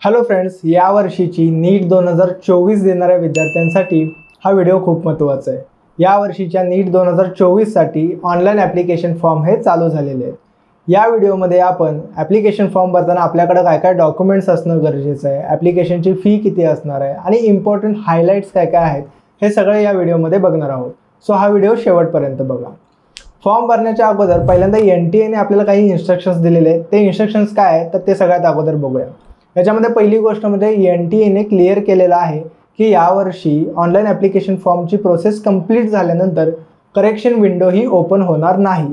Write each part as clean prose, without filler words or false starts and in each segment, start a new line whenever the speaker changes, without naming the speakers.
Hello friends, यावर्षीची नीट 2024 देणाऱ्या विद्यार्थ्यांसाठी हा व्हिडिओ खूप महत्त्वाचा आहे। यावर्षीच्या नीट 2024साठी ऑनलाईन ॲप्लिकेशन फॉर्म हे चालू झालेले आहेत। या व्हिडिओमध्ये आपण ॲप्लिकेशन फॉर्म भरताना आपल्याकडे काय काय डॉक्युमेंट्स असणं गरजेचं आहे, ॲप्लिकेशनची फी किती असणार आहे आणि इम्पॉर्टंट हायलाइट्स काय काय आहेत हे सगळे या व्हिडिओमध्ये बघणार आहोत। सो हा व्हिडिओ शेवटपर्यंत बघा। फॉर्म भरण्याच्या अगोदर पहिल्यांदा NTA ने आपल्याला काही इन्स्ट्रक्शन्स दिलेले आहेत। ते इन्स्ट्रक्शन्स काय आहेत तर ते सगळ्यात अगोदर बघूया। याच्यामध्ये पहिली गोष्ट म्हणजे NTA ने क्लिअर केलेलं आहे की यावर्षी ऑनलाईन ॲप्लिकेशन फॉर्मची प्रोसेस कंप्लीट झाल्यानंतर करेक्शन विंडो ही ओपन होणार नाही।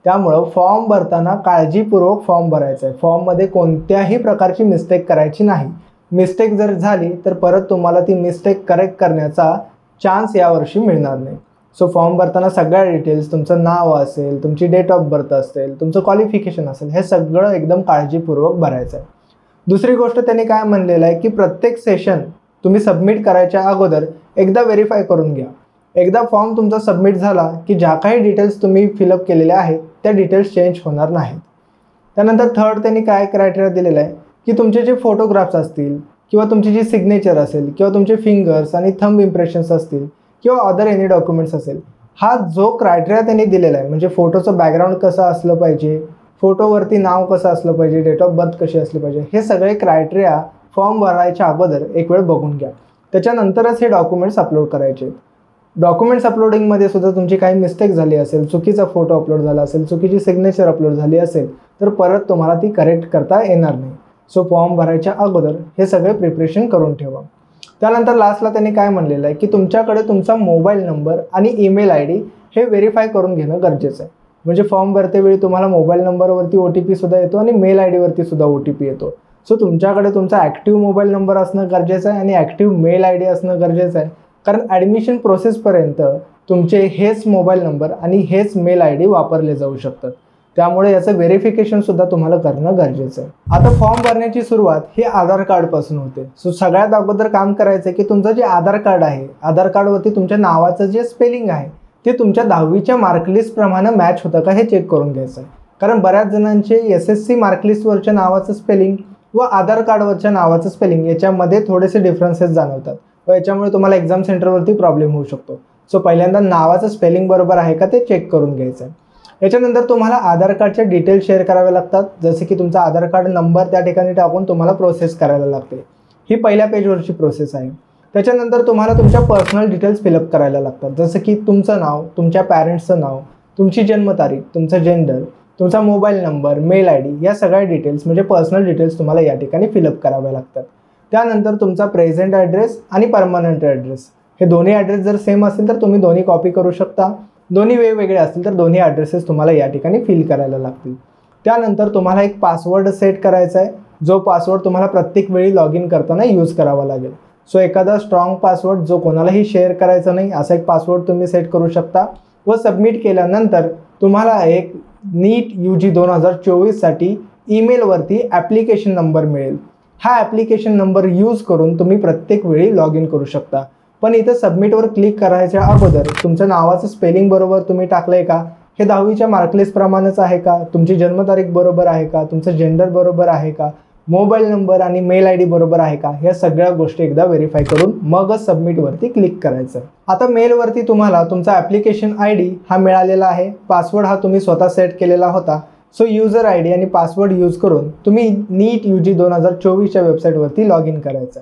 त्यामुळे फॉर्म भरताना काळजीपूर्वक फॉर्म भरायचा आहे। फॉर्ममध्ये कोणत्याही प्रकारची मिस्टेक करायची नाही। मिस्टेक जर झाली तर परत तुम्हाला ती मिस्टेक करेक्ट करण्याचा चान्स यावर्षी मिळणार नाही। सो फॉर्म भरताना सगळ्या डिटेल्स, तुमचं नाव असेल, तुमची डेट ऑफ बर्थ असेल, तुमचं क्वालिफिकेशन असेल, हे सगळं एकदम काळजीपूर्वक भरायचं आहे। दुसरी गोष्ट त्यांनी काय म्हणलेलं आहे की प्रत्येक सेशन तुम्ही सबमिट करायच्या अगोदर एकदा व्हेरीफाय करून घ्या। एकदा फॉर्म तुमचा सबमिट झाला की ज्या काही डिटेल्स तुम्ही फिलअप केलेल्या आहेत त्या डिटेल्स चेंज होणार नाहीत। त्यानंतर थर्ड त्यांनी काय क्रायटेरिया दिलेला आहे की तुमचे जे फोटोग्राफ्स असतील किंवा तुमची जी सिग्नेचर असेल किंवा तुमचे फिंगर्स आणि थंब इम्प्रेशन्स असतील किंवा अदर एनी डॉक्युमेंट्स असेल, हा जो क्रायटेरिया त्यांनी दिलेला आहे म्हणजे फोटोचं बॅकग्राऊंड कसं असलं पाहिजे, फोटोवरती नाव कसं असलं पाहिजे, डेट ऑफ बर्थ कशी असली पाहिजे, हे सगळे क्रायटेरिया फॉर्म भरायच्या अगोदर एक वेळ बघून घ्या। त्याच्यानंतरच हे डॉक्युमेंट्स अपलोड करायचे आहेत। डॉक्युमेंट्स अपलोडिंगमध्ये सुद्धा तुमची काही मिस्टेक झाली असेल, चुकीचा फोटो अपलोड झाला असेल, चुकीची सिग्नेचर अपलोड झाली असेल तर परत तुम्हाला ती करेक्ट करता येणार नाही। सो फॉर्म भरायच्या अगोदर हे सगळे प्रिपरेशन करून ठेवा। त्यानंतर लास्टला त्यांनी काय म्हणलेलं आहे की तुमच्याकडे तुमचा मोबाईल नंबर आणि ईमेल ID हे व्हेरीफाय करून घेणं गरजेचं आहे। म्हणजे फॉर्म भरतेवेळी तुम्हाला मोबाईल नंबरवरती OTP सुद्धा येतो आणि मेल ID वरती सुद्धा OTP येतो। सो तुमच्याकडे तुमचा ॲक्टिव्ह मोबाईल नंबर असणं गरजेचं आहे आणि ॲक्टिव्ह मेल ID असणं गरजेचं आहे, कारण ॲडमिशन प्रोसेसपर्यंत तुमचे हेच मोबाईल नंबर आणि हेच मेल ID वापरले जाऊ शकतात। त्यामुळे याचं व्हेरिफिकेशन सुद्धा तुम्हाला करणं गरजेचं आहे। आता फॉर्म भरण्याची सुरुवात ही आधार कार्डपासून होते। सो सगळ्यात अगोदर काम करायचं आहे की तुमचं जे आधार कार्ड आहे, आधार कार्डवरती तुमच्या नावाचं जे स्पेलिंग आहे ते तुमच्या 10वीच्या मार्कलिस्टप्रमाणे मॅच होतं का हे चेक करून घ्यायचं आहे। कारण बऱ्याच जणांचे SSC मार्कलिस्टवरच्या नावाचं स्पेलिंग व आधार कार्डवरच्या नावाचं स्पेलिंग याच्यामध्ये थोडेसे डिफरन्सेस जाणवतात व याच्यामुळे तुम्हाला एक्झाम सेंटरवरती प्रॉब्लेम होऊ शकतो। सो पहिल्यांदा नावाचं स्पेलिंग बरोबर आहे का ते चेक करून घ्यायचं आहे। याच्यानंतर तुम्हाला आधार कार्डचे डिटेल्स शेअर करावे लागतात, जसे की तुमचा आधार कार्ड नंबर त्या ठिकाणी टाकून तुम्हाला प्रोसेस करायला लागते। ही पहिल्या पेजवरची प्रोसेस आहे। त्याच्यानंतर तुम्हाला तुमच्या पर्सनल डिटेल्स फिलअप करायला लागतात, जसं की तुमचं नाव, तुमच्या पॅरेंट्सचं नाव, तुमची जन्मतारीख, तुमचं जेंडर, तुमचा मोबाईल नंबर, मेल ID या सगळ्या डिटेल्स म्हणजे पर्सनल डिटेल्स तुम्हाला या ठिकाणी फिलअप करावे लागतात। त्यानंतर तुमचा प्रेझेंट ॲड्रेस आणि परमनंट ॲड्रेस, हे दोन्ही ॲड्रेस जर सेम असतील तर तुम्ही दोन्ही कॉपी करू शकता, दोन्ही वेगवेगळे असतील तर दोन्ही ॲड्रेसेस तुम्हाला या ठिकाणी फिल करायला लागतील। त्यानंतर तुम्हाला एक पासवर्ड सेट करायचा आहे, जो पासवर्ड तुम्हाला प्रत्येक वेळी लॉग इन करताना यूज करावा लागेल। सो एखादा स्ट्रॉंग पासवर्ड जो कोणालाही शेअर करायचा नाही असा एक पासवर्ड तुम्ही सेट करू शकता व सबमिट केल्यानंतर तुम्हाला एक नीट UG 2024साठी ईमेलवरती ॲप्लिकेशन नंबर मिळेल। हा ॲप्लिकेशन नंबर यूज करून तुम्ही प्रत्येक वेळी लॉग इन करू शकता। पण इथं सबमिटवर क्लिक करायच्या अगोदर तुमच्या नावाचं स्पेलिंग बरोबर तुम्ही टाकलंय का, हे 10वीच्या मार्कलिस्टप्रमाणेच आहे का, तुमची जन्मतारीख बरोबर आहे का, तुमचं जेंडर बरोबर आहे का, मोबाईल नंबर आणि मेल ID बरोबर आहे का, ह्या सगळ्या गोष्टी एकदा व्हेरीफाय करून मगच सबमिटवरती क्लिक करायचं। आता मेलवरती तुम्हाला तुमचा ॲप्लिकेशन ID हा मिळालेला आहे, पासवर्ड हा तुम्ही स्वतः सेट केलेला होता। सो यूजर ID आणि पासवर्ड यूज करून तुम्ही नीट UG 2024च्या वेबसाईटवरती लॉग इन करायचं।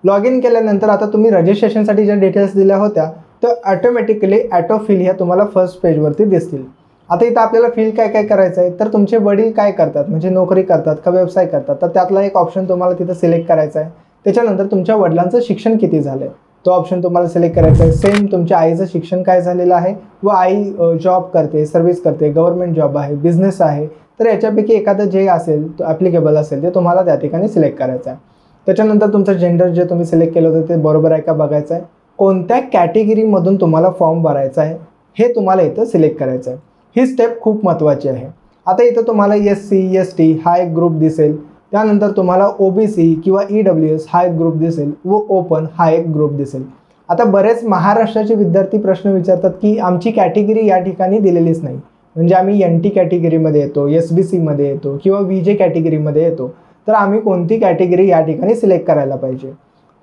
लॉग इन केल्यानंतर आता तुम्ही रजिस्ट्रेशनसाठी ज्या डिटेल्स दिल्या होत्या त्या ऑटोमॅटिकली ॲटोफिल ह्या तुम्हाला फर्स्ट पेजवरती दिसतील। आता इथं आपल्याला फिल काय काय करायचं आहे तर तुमचे वडील काय करतात, म्हणजे नोकरी करतात का व्यवसाय करतात, तर त्यातला एक ऑप्शन तुम्हाला तिथं सिलेक्ट करायचा आहे। त्याच्यानंतर तुमच्या वडिलांचं शिक्षण किती झालं आहे तो ऑप्शन तुम्हाला सिलेक्ट करायचा आहे। सेम तुमच्या आईचं शिक्षण काय झालेलं आहे व आई जॉब करते, सर्व्हिस करते, गव्हर्नमेंट जॉब आहे, बिझनेस आहे, तर याच्यापैकी एखादं जे असेल तो ॲप्लिकेबल असेल ते तुम्हाला त्या ठिकाणी सिलेक्ट करायचं आहे। त्याच्यानंतर तुमचं जेंडर जे तुम्ही सिलेक्ट केलं होतं ते बरोबर आहे का बघायचं आहे। कोणत्या कॅटेगरीमधून तुम्हाला फॉर्म भरायचा आहे हे तुम्हाला इथं सिलेक्ट करायचं आहे। ही स्टेप खूप महत्त्वाची आहे। आता इथं तुम्हाला SC ST हा एक ग्रुप दिसेल, त्यानंतर तुम्हाला OBC किंवा EWS हा एक ग्रुप दिसेल व ओपन हा एक ग्रुप दिसेल। आता बरेच महाराष्ट्राचे विद्यार्थी प्रश्न विचारतात की आमची कॅटेगरी या ठिकाणी दिलेलीच नाही, म्हणजे आम्ही NT कॅटेगरीमध्ये येतो, SBC मध्ये येतो किंवा VJ कॅटेगरीमध्ये येतो, तर आम्ही कोणती कॅटेगरी या ठिकाणी सिलेक्ट करायला पाहिजे.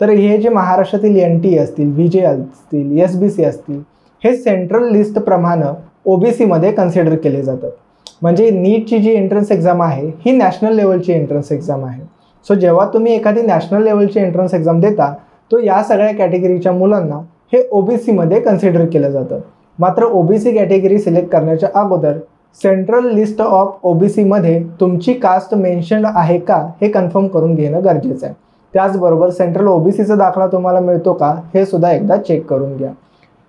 तर हे जे महाराष्ट्रातील NT असतील, VJ असतील, SBC असतील, हे सेंट्रल लिस्टप्रमाणे OBCमध्ये कन्सिडर केले जातात. म्हणजे नीटची जी एंट्रन्स एक्झाम आहे ही नॅशनल लेवलची एंट्रन्स एक्झाम आहे. सो जेव्हा तुम्ही एखादी नॅशनल लेवलची एंट्रन्स एक्झाम देता तो या सगळ्या कॅटेगरीच्या मुलांना हे OBCमध्ये कन्सिडर केलं जातं. मात्र OBC कॅटेगरी सिलेक्ट करण्याच्या अगोदर सेंट्रल लिस्ट ऑफ OBCमध्ये तुमची कास्ट मेन्शन आहे का हे कन्फर्म करून घेणं गरजेचं आहे. त्याचबरोबर सेंट्रल OBCचा दाखला तुम्हाला मिळतो का हे सुद्धा एकदा चेक करून घ्या.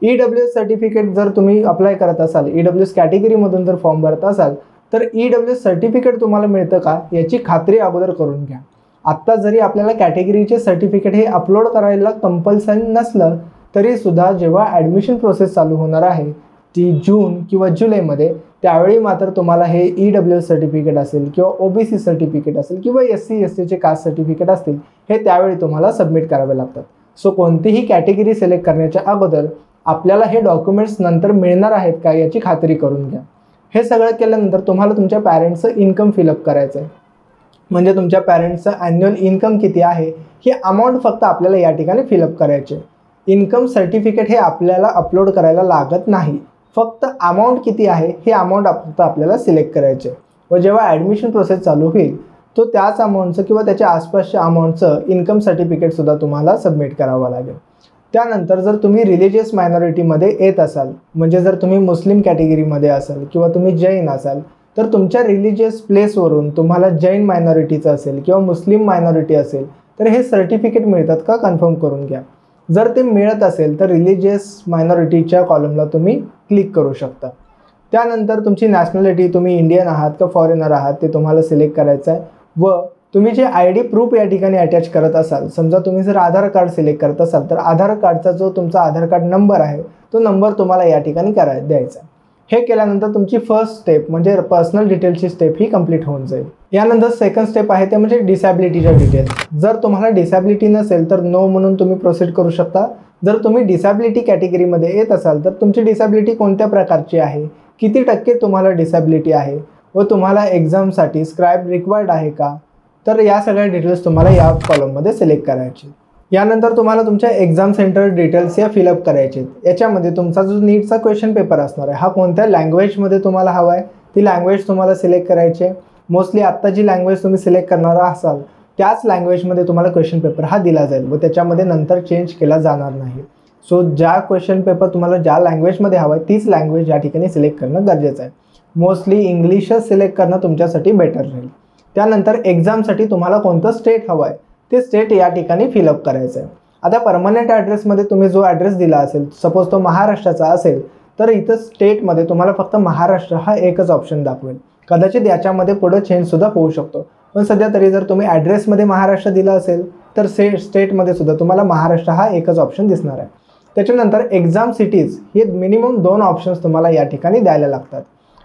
EWS सर्टिफिकेट जर तुम्ही अप्लाय करत असाल, EWS कॅटेगरीमधून जर फॉर्म भरत असाल तर EWS सर्टिफिकेट तुम्हाला मिळतं का याची खात्री अगोदर करून घ्या. आत्ता जरी आपल्याला कॅटेगरीचे सर्टिफिकेट हे अपलोड करायला कंपल्सरी नसलं तरीसुद्धा जेव्हा ॲडमिशन प्रोसेस चालू होणार आहे ती जून किंवा जुलैमध्ये, त्यावेळी मात्र तुम्हाला हे EWS सर्टिफिकेट असेल किंवा OBC सर्टिफिकेट असेल किंवा SC STचे कास्ट सर्टिफिकेट असतील हे त्यावेळी तुम्हाला सबमिट करावे लागतात. सो कोणतीही कॅटेगरी सिलेक्ट करण्याच्या अगोदर आपल्याला हे डॉक्युमेंट्स नंतर मिळणार आहेत का याची खात्री करून घ्या. हे सगळं केल्यानंतर तुम्हाला तुमच्या पॅरेंट्सचं इन्कम फिलअप करायचं आहे. म्हणजे तुमच्या पॅरेंट्सचं ॲन्युअल इन्कम किती आहे ही अमाऊंट फक्त आपल्याला या ठिकाणी फिलअप करायचे. इन्कम सर्टिफिकेट हे आपल्याला अपलोड करायला लागत नाही. फक्त अमाऊंट किती आहे हे अमाऊंट फक्त आपल्याला सिलेक्ट करायचे व जेव्हा ॲडमिशन प्रोसेस चालू होईल तो त्याच अमाऊंटचं किंवा त्याच्या आसपासच्या अमाऊंटचं इन्कम सर्टिफिकेटसुद्धा तुम्हाला सबमिट करावं लागेल. त्यानंतर जर तुम्ही रिलिजियस मायनॉरिटीमध्ये येत असाल, म्हणजे जर तुम्ही मुस्लिम कॅटेगरीमध्ये असाल किंवा तुम्ही जैन असाल तर तुमच्या रिलिजियस प्लेसवरून तुम्हाला जैन मायनॉरिटीचं असेल किंवा मुस्लिम मायनॉरिटी असेल तर हे सर्टिफिकेट मिळतात का कन्फर्म करून घ्या. जर ते मिळत असेल तर रिलिजियस मायनॉरिटीच्या कॉलमला तुम्ही क्लिक करू शकता. त्यानंतर तुमची नॅशनॅलिटी, तुम्ही इंडियन आहात का फॉरेनर आहात ते तुम्हाला सिलेक्ट करायचं आहे. व तुम्ही जे ID प्रूफ या ठिकाणी अटॅच करत असाल, समजा तुम्ही जर आधार कार्ड सिलेक्ट करत असाल तर आधार कार्डचा जो तुमचा आधार कार्ड नंबर आहे तो नंबर तुम्हाला या ठिकाणी द्यायचा. हे केल्यानंतर तुमची फर्स्ट स्टेप म्हणजे पर्सनल डिटेल्सची स्टेप ही कंप्लीट होऊन जाईल. यानंतर सेकंड स्टेप आहे ते म्हणजे डिसॅबिलिटीच्या डिटेल्स. जर तुम्हाला डिसॅबिलिटी नसेल तर नो म्हणून तुम्ही प्रोसीड करू शकता. जर तुम्ही डिसॅबिलिटी कॅटेगरीमध्ये येत असाल तर तुमची डिसॅबिलिटी कोणत्या प्रकारची आहे, किती टक्के तुम्हाला डिसॅबिलिटी आहे व तुम्हाला एक्झामसाठी स्क्राईब रिक्वायर्ड आहे का, तर या सगळ्या डिटेल्स तुम्हाला या कॉलममध्ये सिलेक्ट करायचे. यानंतर तुम्हाला तुमच्या एक्झाम सेंटर डिटेल्स या फिलअप करायचे. याच्यामध्ये तुमचा जो नीटचा क्वेश्चन पेपर असणार आहे हा कोणत्या लँग्वेजमध्ये तुम्हाला हवा आहे ती लँग्वेज तुम्हाला सिलेक्ट करायची आहे. मोस्टली आत्ता जी लँग्वेज तुम्ही सिलेक्ट करणार असाल त्याच लँग्वेजमध्ये तुम्हाला क्वेश्चन पेपर हा दिला जाईल व त्याच्यामध्ये नंतर चेंज केला जाणार नाही. सो ज्या क्वेश्चन पेपर तुम्हाला ज्या लँग्वेजमध्ये हवा आहे तीच लँग्वेज या ठिकाणी सिलेक्ट करणं गरजेचं आहे. मोस्टली इंग्लिशच सिलेक्ट करणं तुमच्यासाठी बेटर राहील. त्यानंतर एक्झामसाठी तुम्हाला कोणतं स्टेट हवं आहे ते स्टेट या ठिकाणी फिलअप करायचं आहे. आता परमनंट ॲड्रेसमध्ये तुम्ही जो ॲड्रेस दिला असेल, सपोज तो महाराष्ट्राचा असेल तर इथं स्टेटमध्ये तुम्हाला फक्त महाराष्ट्र हा एकच ऑप्शन दाखवेल. कदाचित याच्यामध्ये पुढं चेंजसुद्धा होऊ शकतो, पण सध्या तरी जर तुम्ही ॲड्रेसमध्ये महाराष्ट्र दिला असेल तर स्टेटमध्ये सुद्धा तुम्हाला महाराष्ट्र हा एकच ऑप्शन दिसणार आहे. त्याच्यानंतर एक्झाम सिटीज हे मिनिमम 2 ऑप्शन्स तुम्हाला या ठिकाणी द्यायला लागतात.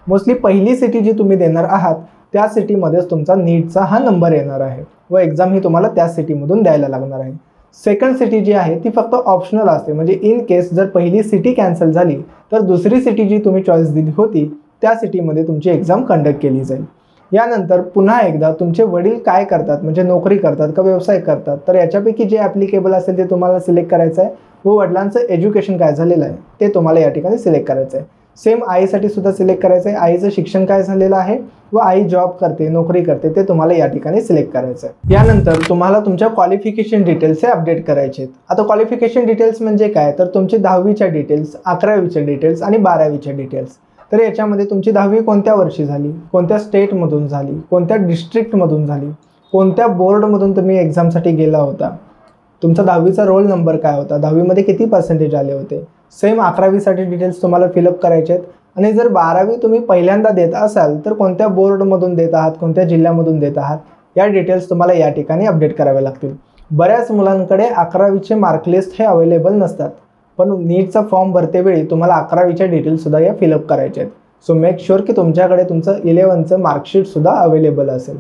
मोस्टली पहिली सिटी जी तुम्ही देणार आहात त्या सिटीमध्येच तुमचा नीटचा हा नंबर येणार आहे व एक्झाम ही तुम्हाला त्या सिटीमधून द्यायला लागणार आहे. सेकंड सिटी जी आहे ती फक्त ऑप्शनल असते, म्हणजे इन केस जर पहिली सिटी कॅन्सल झाली तर दुसरी सिटी जी तुम्ही चॉईस दिली होती त्या सिटीमध्ये तुमची एक्झाम कंडक्ट केली जाईल. यानंतर पुन्हा एकदा तुमचे वडील काय करतात, म्हणजे नोकरी करतात का व्यवसाय करतात, तर याच्यापैकी जे ॲप्लिकेबल असेल ते तुम्हाला सिलेक्ट करायचं आहे व वडिलांचं एज्युकेशन काय झालेलं आहे ते तुम्हाला या ठिकाणी सिलेक्ट करायचं आहे. सेम आईसाठी सुद्धा सिलेक्ट करायचं आहे. आईचं शिक्षण काय झालेलं आहे व आई जॉब करते, नोकरी करते ते तुम्हाला या ठिकाणी सिलेक्ट करायचं आहे. यानंतर तुम्हाला तुमच्या क्वालिफिकेशन डिटेल्स हे अपडेट करायचे आहेत. आता क्वालिफिकेशन डिटेल्स म्हणजे काय, तर तुमची 10वीच्या डिटेल्स, 11वीच्या डिटेल्स आणि 12वीच्या डिटेल्स. तर याच्यामध्ये तुमची 10वी कोणत्या वर्षी झाली, कोणत्या स्टेटमधून झाली, कोणत्या डिस्ट्रिक्टमधून झाली, कोणत्या बोर्डमधून तुम्ही एक्झामसाठी गेला होता, तुमचा 10वीचा रोल नंबर काय होता, 10वीमध्ये किती पर्सेंटेज आले होते. सेम 11वीसाठी डिटेल्स तुम्हाला फिलअप करायचे आहेत. आणि जर 12वी तुम्ही पहिल्यांदा देत असाल तर कोणत्या बोर्डमधून देत आहात, कोणत्या जिल्ह्यामधून देत आहात या डिटेल्स तुम्हाला या ठिकाणी अपडेट करावे लागतील. बऱ्याच मुलांकडे 11वीचे मार्कलिस्ट हे अवेलेबल नसतात, पण नीटचा फॉर्म भरतेवेळी तुम्हाला 11वीच्या डिटेल्ससुद्धा या फिलअप करायचे आहेत. सो मेक शुअर की तुमच्याकडे तुमचं 11चं मार्कशीटसुद्धा अवेलेबल असेल.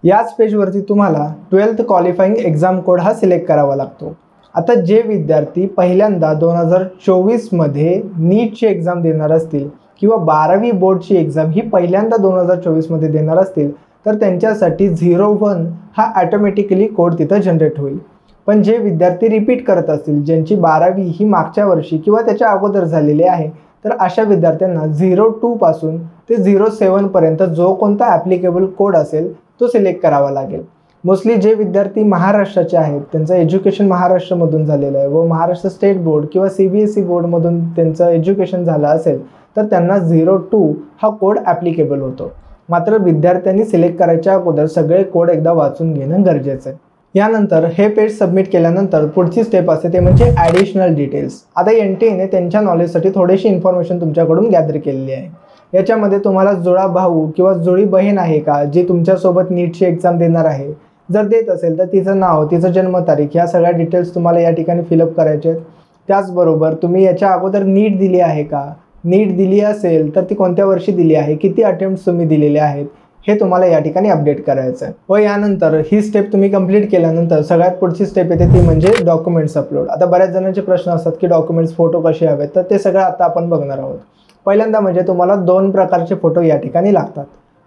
याच पेजवरती तुम्हाला 12th क्वालिफाईंग एक्झाम कोड हा सिलेक्ट करावा लागतो. आता जे विद्यार्थी पहिल्यांदा 2024मध्ये नीटची एक्झाम देणार असतील किंवा 12वी बोर्डची एक्झाम ही पहिल्यांदा 2024मध्ये देणार असतील तर त्यांच्यासाठी 01 हा ॲटोमॅटिकली कोड तिथं जनरेट होईल. पण जे विद्यार्थी रिपीट करत असतील, ज्यांची 12वी ही मागच्या वर्षी किंवा त्याच्या अगोदर झालेली आहे, तर अशा विद्यार्थ्यांना 02 पासून ते 07 पर्यंत जो कोणता ॲप्लिकेबल कोड असेल तो सिलेक्ट करावा लागेल. मोस्टली जे विद्यार्थी महाराष्ट्राचे आहेत, त्यांचं एज्युकेशन महाराष्ट्रामधून झालेलं आहे व महाराष्ट्र स्टेट बोर्ड किंवा CBSE बोर्डमधून त्यांचं एज्युकेशन झालं असेल, तर त्यांना 02 हा कोड ॲप्लिकेबल होतो. मात्र विद्यार्थ्यांनी सिलेक्ट करायच्या अगोदर सगळे कोड एकदा वाचून घेणं गरजेचं आहे. यानंतर हे पेज सबमिट केल्यानंतर पुढची स्टेप असते ते म्हणजे ॲडिशनल डिटेल्स. आता NTAने त्यांच्या नॉलेजसाठी थोडीशी इन्फॉर्मेशन तुमच्याकडून गॅदर केलेली आहे. याच्यामध्ये तुम्हाला जुळा भाऊ किंवा जुळी बहीण आहे का जी तुमच्यासोबत नीटची एक्झाम देणार आहे, जर देत असेल तर तिचं नाव, तिचं जन्मतारीख, ह्या सगळ्या डिटेल्स तुम्हाला या ठिकाणी फिलअप करायचे आहेत. त्याचबरोबर तुम्ही याच्या अगोदर नीट दिली आहे का, नीट दिली असेल तर ती कोणत्या वर्षी दिली आहे, किती अटेम्प्ट्स तुम्ही दिलेले आहेत, हे तुम्हाला या ठिकाणी अपडेट करायचं आहे. व यानंतर ही स्टेप तुम्ही कंप्लीट केल्यानंतर सगळ्यात पुढची स्टेप येते ती म्हणजे डॉक्युमेंट्स अपलोड. आता बऱ्याच जणांचे प्रश्न असतात की डॉक्युमेंट्स फोटो कसे हवेत, तर ते सगळं आता आपण बघणार आहोत. पहिल्यांदा म्हणजे तुम्हाला 2 प्रकारचे फोटो या ठिकाणी लागतात.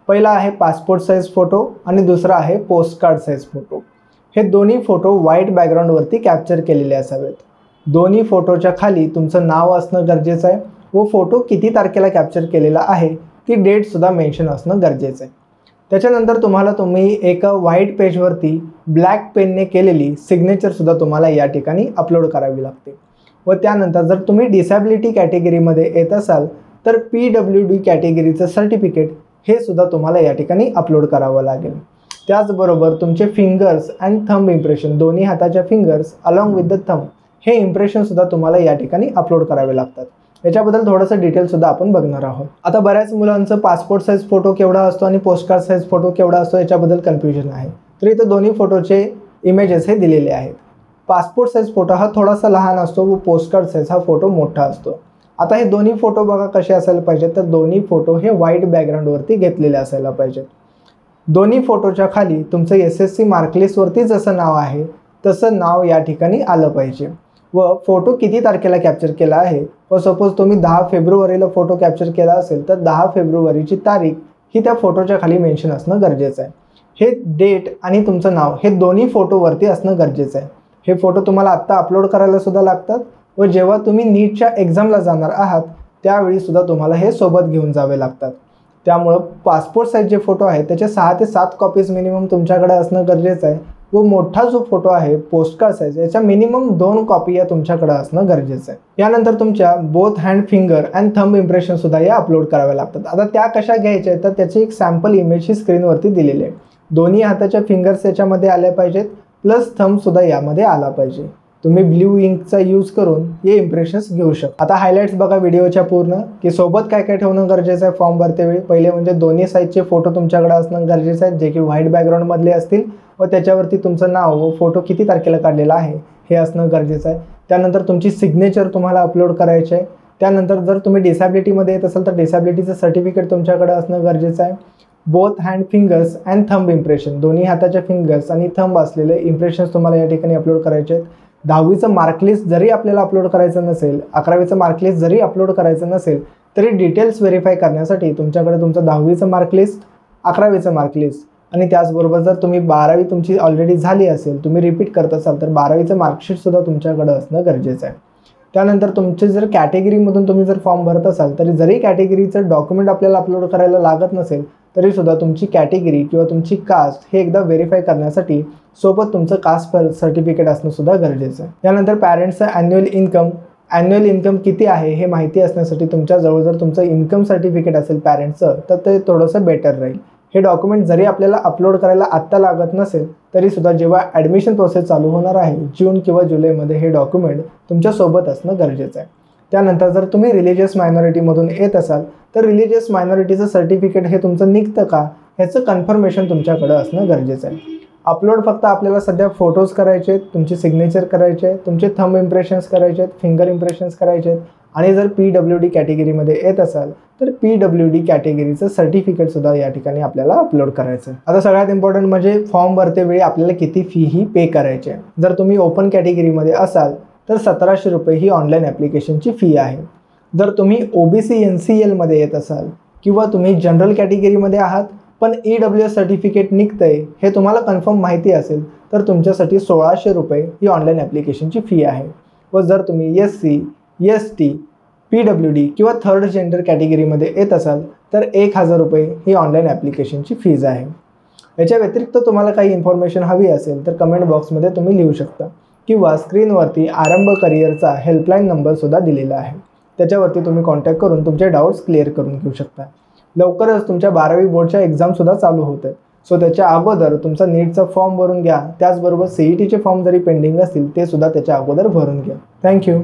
पहिला आहे पासपोर्ट साईज फोटो आणि दुसरा आहे पोस्टकार्ड साईज फोटो. हे दोन्ही फोटो व्हाईट बॅकग्राऊंडवरती कॅप्चर केलेले असावेत. दोन्ही फोटोच्या खाली तुमचं नाव असणं गरजेचं आहे व फोटो किती तारखेला कॅप्चर केलेला आहे ती डेटसुद्धा मेन्शन असणं गरजेचं आहे. त्याच्यानंतर तुम्ही एका व्हाईट पेजवरती ब्लॅक पेनने केलेली सिग्नेचरसुद्धा तुम्हाला या ठिकाणी अपलोड करावी लागते. व त्यानंतर जर तुम्ही डिसॅबिलिटी कॅटेगरीमध्ये येत असाल तर PWD कॅटेगरीचं सर्टिफिकेट हे सुद्धा तुम्हाला या ठिकाणी अपलोड करावं लागेल. त्याचबरोबर तुमचे फिंगर्स अँड थंब इम्प्रेशन, दोन्ही हाताच्या fingers along with the thumb, हे इम्प्रेशनसुद्धा तुम्हाला या ठिकाणी अपलोड करावे लागतात. याच्याबद्दल थोडंसं डिटेलसुद्धा आपण बघणार आहोत. आता बऱ्याच मुलांचं पासपोर्ट साईज फोटो केवढा असतो आणि पोस्टकार्ड साईज फोटो केवढा असतो याच्याबद्दल कन्फ्युजन आहे. तर इथं दोन्ही फोटोचे इमेजेस हे दिलेले आहेत. पासपोर्ट साईज फोटो हा थोडासा लहान असतो व पोस्टकार्ड साईज हा फोटो मोठा असतो. आता हे दोन्ही फोटो बघा कसे असायला पाहिजेत, तर दोन्ही फोटो हे व्हाईट बॅकग्राऊंडवरती घेतलेले असायला पाहिजेत. दोन्ही फोटोच्या खाली तुमचं SSC मार्कलिस्टवरती जसं नाव आहे तसं नाव या ठिकाणी आलं पाहिजे व फोटो किती तारखेला कॅप्चर केला आहे. व सपोज तुम्ही 10 फेब्रुवारीला फोटो कॅप्चर केला असेल तर 10 फेब्रुवारीची तारीख ही त्या फोटोच्या खाली मेन्शन असणं गरजेचं आहे. हे डेट आणि तुमचं नाव हे दोन्ही फोटोवरती असणं गरजेचं आहे. हे फोटो तुम्हाला आत्ता अपलोड करायला सुद्धा लागतात व जेव्हा तुम्ही नीटच्या एक्झामला जाणार आहात त्यावेळी सुद्धा तुम्हाला हे सोबत घेऊन जावे लागतात. त्यामुळं पासपोर्ट साईज जे फोटो आहेत त्याचे 6 ते 7 कॉपीज मिनिमम तुमच्याकडे असणं गरजेचं आहे व मोठा जो फोटो आहे पोस्टकार्ड साईज याच्या मिनिमम 2 कॉपी या तुमच्याकडे असणं गरजेचं आहे. यानंतर तुमच्या both hand finger and thumb impression सुद्धा या अपलोड कराव्या लागतात. आता त्या कशा घ्यायच्या आहेत तर त्याची एक सॅम्पल इमेज ही स्क्रीनवरती दिलेली आहे. दोन्ही हाताच्या फिंगर्स याच्यामध्ये आल्या पाहिजेत प्लस थंब सुद्धा यामध्ये आला पाहिजे. तुम्ही ब्ल्यू इंकचा यूज करून हे इम्प्रेशन्स घेऊ शकता. आता हायलाइट्स बघा व्हिडिओच्या पूर्ण की सोबत काय काय ठेवणं गरजेचं आहे फॉर्म भरतेवेळी. पहिले म्हणजे दोन्ही साईजचे फोटो तुमच्याकडे असणं गरजेचं आहे जे की व्हाईट बॅकग्राऊंडमधले असतील व त्याच्यावरती तुमचं नाव व फोटो किती तारखेला काढलेला आहे हे असणं गरजेचं आहे. त्यानंतर तुमची सिग्नेचर तुम्हाला अपलोड करायची आहे. त्यानंतर जर तुम्ही डिसॅबिलिटीमध्ये येत असाल तर डिसॅबिलिटीचं सर्टिफिकेट तुमच्याकडे असणं गरजेचं आहे. Both hand fingers and thumb impression, दोन्ही हाताच्या फिंगर्स आणि थंब असलेले इम्प्रेशन्स तुम्हाला या ठिकाणी अपलोड करायचे आहेत. 10वीचं मार्कलिस्ट जरी आपल्याला अपलोड करायचं नसेल, 11वीचं मार्कलिस्ट जरी अपलोड करायचं नसेल तरी डिटेल्स व्हेरीफाय करण्यासाठी तुमच्याकडे तुमचं 10वीचं मार्कलिस्ट, 11वीचं मार्कलिस्ट आणि त्याचबरोबर जर तुम्ही 12वी तुमची ऑलरेडी झाली असेल, तुम्ही रिपीट करत असाल तर 12वीचं मार्कशीटसुद्धा तुमच्याकडे असणं गरजेचं आहे. त्यानंतर तुमचे जर कॅटेगरीमधून तुम्ही जर फॉर्म भरत असाल तरी जरी कॅटेगरीचं डॉक्युमेंट आपल्याला अपलोड करायला लागत नसेल तरीसुद्धा तुमची कॅटेगरी किंवा तुमची कास्ट हे एकदा व्हेरीफाय करण्यासाठी सोबत तुमचं कास्ट सर्टिफिकेट असणं सुद्धा गरजेचं आहे. त्यानंतर पॅरेंट्सचं ॲन्युअल इन्कम किती आहे हे माहिती असण्यासाठी तुमच्याजवळ जर तुमचं इन्कम सर्टिफिकेट असेल पॅरेंट्सचं तर ते थोडंसं बेटर राहील. हे डॉक्युमेंट जरी आपल्याला अपलोड करायला आत्ता लागत नसेल तरीसुद्धा जेव्हा ॲडमिशन प्रोसेस चालू होणार आहे जून किंवा जुलैमध्ये हे डॉक्युमेंट तुमच्यासोबत असणं गरजेचं आहे. त्यानंतर जर तुम्ही रिलिजियस मायनॉरिटीमधून येत असाल तर रिलिजियस मायनॉरिटीचं सर्टिफिकेट हे तुमचं निघतं का ह्याचं कन्फर्मेशन तुमच्याकडं असणं गरजेचं आहे. अपलोड फक्त आपल्याला सध्या फोटोज करायचे आहेत, तुमचे सिग्नेचर करायचे आहेत, तुमचे थंब इम्प्रेशन्स करायचे आहेत, फिंगर इम्प्रेशन्स करायचे आहेत आणि जर PWD कॅटेगरीमध्ये येत असाल तर PWD कॅटेगरीचं सर्टिफिकेटसुद्धा या ठिकाणी आपल्याला अपलोड करायचं आहे. आता सगळ्यात इम्पॉर्टंट म्हणजे फॉर्म भरतेवेळी आपल्याला किती फी ही पे करायची आहे. जर तुम्ही ओपन कॅटेगरीमध्ये असाल तर 1700 रुपये ही ऑनलाईन ॲप्लिकेशनची फी आहे. जर तुम्ही OBC NCL मध्ये येत असाल किंवा तुम्ही जनरल कॅटेगरीमध्ये आहात पण EWS सर्टिफिकेट निघतंय हे तुम्हाला कन्फर्म माहिती असेल तर तुमच्यासाठी 1600 रुपये ही ऑनलाईन ॲप्लिकेशनची फी आहे. व जर तुम्ही SC, ST, PWD किंवा थर्ड जेंडर कॅटेगरीमध्ये येत असाल तर 1000 रुपये ही ऑनलाईन ॲप्लिकेशनची फीज आहे. याच्या व्यतिरिक्त तुम्हाला काही इन्फॉर्मेशन हवी असेल तर कमेंट बॉक्समध्ये तुम्ही लिहू शकता किंवा स्क्रीनवरती आरंभ करिअरचा हेल्पलाईन नंबरसुद्धा दिलेला आहे. त्याच्यावरती तुम्ही कॉन्टॅक्ट करून तुमचे डाऊट्स क्लिअर करून घेऊ शकता. लवकरच तुमच्या 12वी बोर्डच्या एक्झामसुद्धा चालू होत आहेत. सो त्याच्या अगोदर तुमचा नीटचा फॉर्म भरून घ्या. त्याचबरोबर CETचे फॉर्म जरी पेंडिंग असतील ते सुद्धा त्याच्या अगोदर भरून घ्या. थँक्यू.